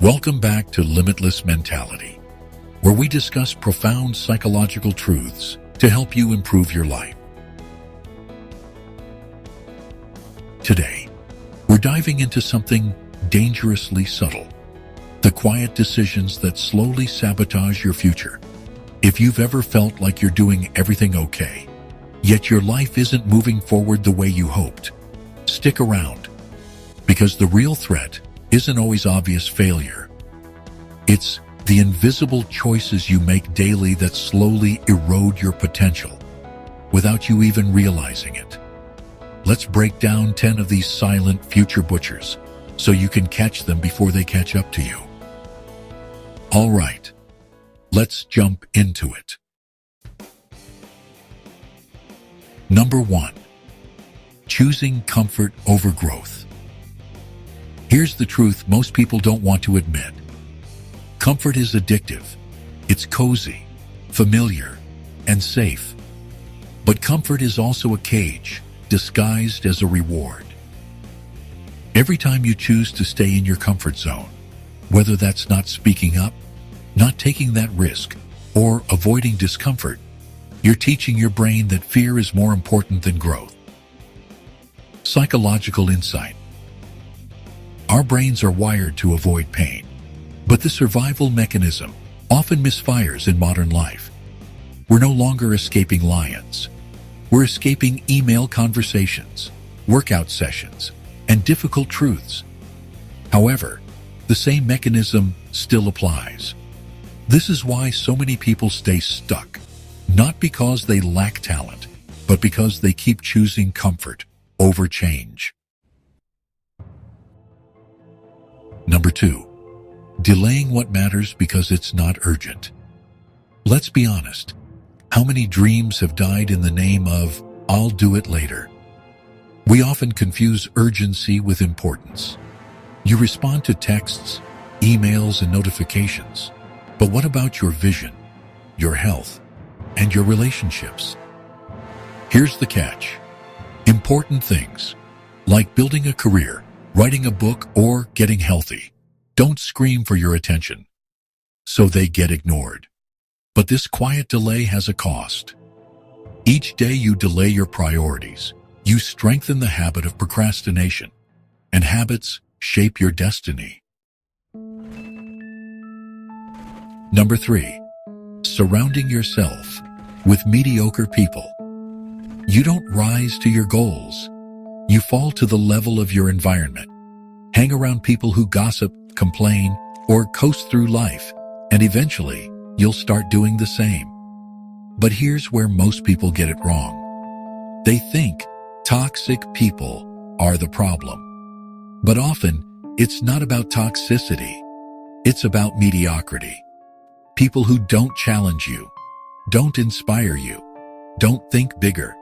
Welcome back to Limitless Mentality, where we discuss profound psychological truths to help you improve your life. Today, we're diving into something dangerously subtle, the quiet decisions that slowly sabotage your future. If you've ever felt like you're doing everything okay, yet your life isn't moving forward the way you hoped, stick around, because the real threat isn't always obvious failure. It's the invisible choices you make daily that slowly erode your potential without you even realizing it. Let's break down 10 of these silent future butchers so you can catch them before they catch up to you. All right, let's jump into it. Number 1. Choosing comfort over growth. Here's the truth most people don't want to admit. Comfort is addictive. It's cozy, familiar, and safe. But comfort is also a cage, disguised as a reward. Every time you choose to stay in your comfort zone, whether that's not speaking up, not taking that risk, or avoiding discomfort, you're teaching your brain that fear is more important than growth. Psychological insight. Our brains are wired to avoid pain, but the survival mechanism often misfires in modern life. We're no longer escaping lions. We're escaping email conversations, workout sessions, and difficult truths. However, the same mechanism still applies. This is why so many people stay stuck, not because they lack talent, but because they keep choosing comfort over change. Number 2. Delaying what matters because it's not urgent. Let's be honest. How many dreams have died in the name of, "I'll do it later"? We often confuse urgency with importance. You respond to texts, emails, and notifications. But what about your vision, your health, and your relationships? Here's the catch. Important things, like building a career, writing a book, or getting healthy, don't scream for your attention, so they get ignored. But this quiet delay has a cost. Each day you delay your priorities, you strengthen the habit of procrastination, and habits shape your destiny. Number 3. Surrounding yourself with mediocre people. You don't rise to your goals. You fall to the level of your environment. Hang around people who gossip, complain, or coast through life, and eventually you'll start doing the same. But here's where most people get it wrong. They think toxic people are the problem. But often, it's not about toxicity. It's about mediocrity. People who don't challenge you, don't inspire you, don't think bigger.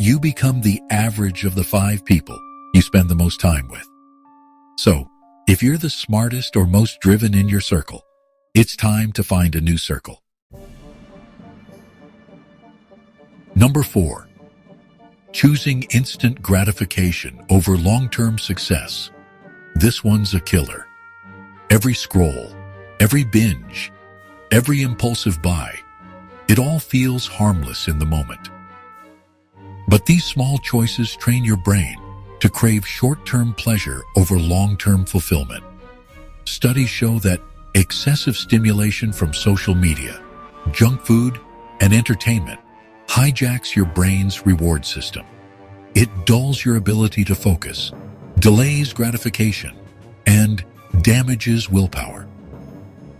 You become the average of the 5 people you spend the most time with. So, if you're the smartest or most driven in your circle, it's time to find a new circle. Number 4. Choosing instant gratification over long-term success. This one's a killer. Every scroll, every binge, every impulsive buy, it all feels harmless in the moment. But these small choices train your brain to crave short-term pleasure over long-term fulfillment. Studies show that excessive stimulation from social media, junk food, and entertainment hijacks your brain's reward system. It dulls your ability to focus, delays gratification, and damages willpower.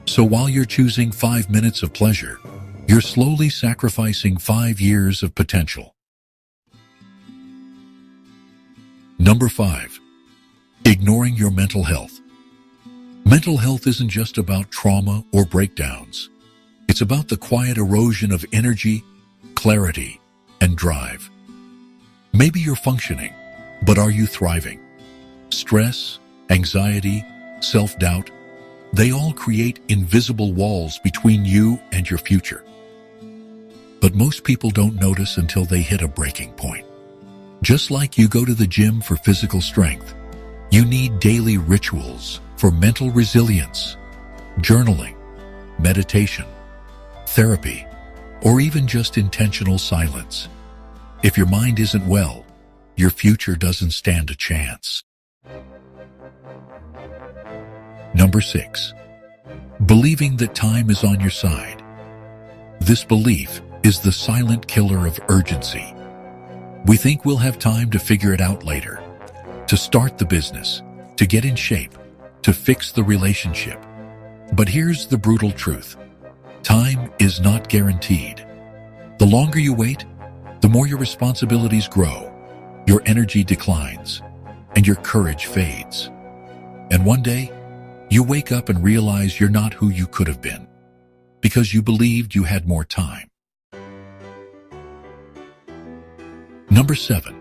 So while you're choosing 5 minutes of pleasure, you're slowly sacrificing 5 years of potential. Number 5. Ignoring your mental health. Mental health isn't just about trauma or breakdowns. It's about the quiet erosion of energy, clarity, and drive. Maybe you're functioning, but are you thriving? Stress, anxiety, self-doubt, they all create invisible walls between you and your future. But most people don't notice until they hit a breaking point. Just like you go to the gym for physical strength, you need daily rituals for mental resilience, journaling, meditation, therapy, or even just intentional silence. If your mind isn't well, your future doesn't stand a chance. Number 6. Believing that time is on your side. This belief is the silent killer of urgency. We think we'll have time to figure it out later, to start the business, to get in shape, to fix the relationship. But here's the brutal truth. Time is not guaranteed. The longer you wait, the more your responsibilities grow, your energy declines, and your courage fades. And one day, you wake up and realize you're not who you could have been, because you believed you had more time. Number 7.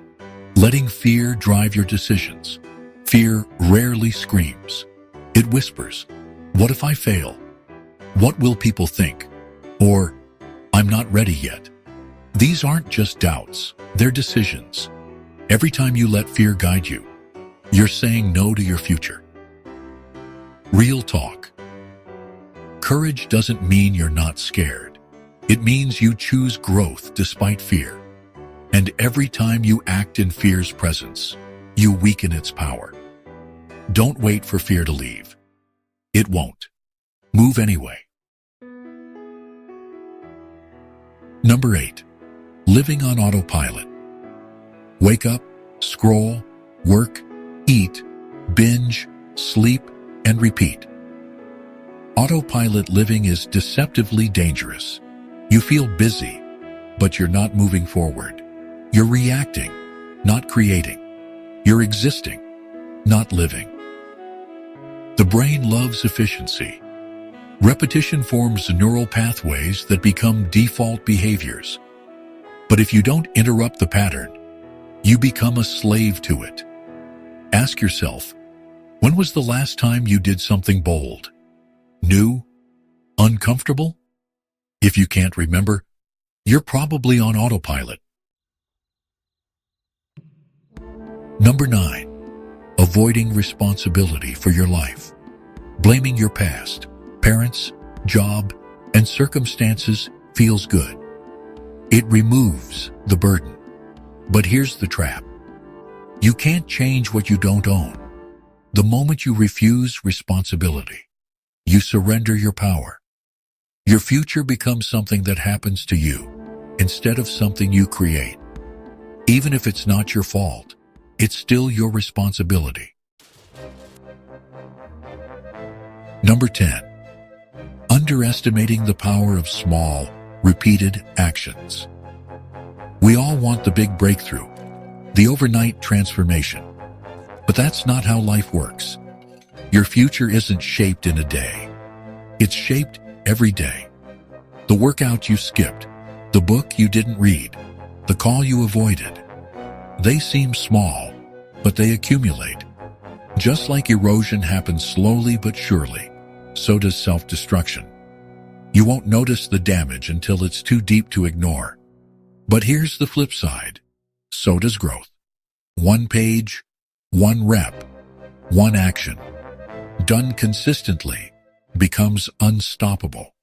Letting fear drive your decisions. Fear rarely screams. It whispers, "What if I fail? What will people think?" Or, "I'm not ready yet." These aren't just doubts, they're decisions. Every time you let fear guide you, you're saying no to your future. Real talk. Courage doesn't mean you're not scared. It means you choose growth despite fear. And every time you act in fear's presence, you weaken its power. Don't wait for fear to leave. It won't. Move anyway. Number 8. Living on autopilot. Wake up, scroll, work, eat, binge, sleep, and repeat. Autopilot living is deceptively dangerous. You feel busy, but you're not moving forward. You're reacting, not creating. You're existing, not living. The brain loves efficiency. Repetition forms neural pathways that become default behaviors. But if you don't interrupt the pattern, you become a slave to it. Ask yourself, when was the last time you did something bold, new, uncomfortable? If you can't remember, you're probably on autopilot. Number 9. Avoiding responsibility for your life. Blaming your past, parents, job, and circumstances feels good. It removes the burden. But here's the trap. You can't change what you don't own. The moment you refuse responsibility, you surrender your power. Your future becomes something that happens to you instead of something you create. Even if it's not your fault, it's still your responsibility. Number 10. Underestimating the power of small, repeated actions. We all want the big breakthrough, the overnight transformation. But that's not how life works. Your future isn't shaped in a day. It's shaped every day. The workout you skipped, the book you didn't read, the call you avoided. They seem small, but they accumulate. Just like erosion happens slowly but surely, so does self-destruction. You won't notice the damage until it's too deep to ignore. But here's the flip side. So does growth. One page, one rep, one action, done consistently, becomes unstoppable.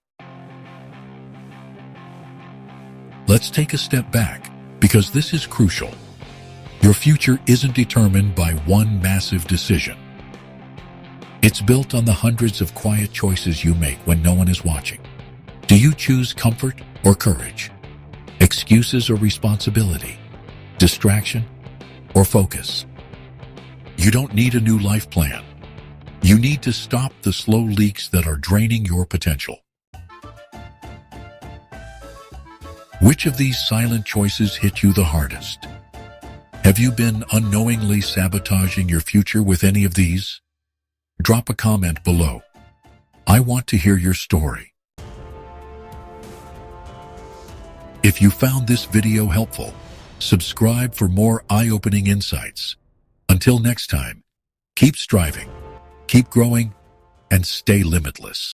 Let's take a step back, because this is crucial. Your future isn't determined by one massive decision. It's built on the hundreds of quiet choices you make when no one is watching. Do you choose comfort or courage? Excuses or responsibility? Distraction or focus? You don't need a new life plan. You need to stop the slow leaks that are draining your potential. Which of these silent choices hit you the hardest? Have you been unknowingly sabotaging your future with any of these? Drop a comment below. I want to hear your story. If you found this video helpful, subscribe for more eye-opening insights. Until next time, keep striving, keep growing, and stay limitless.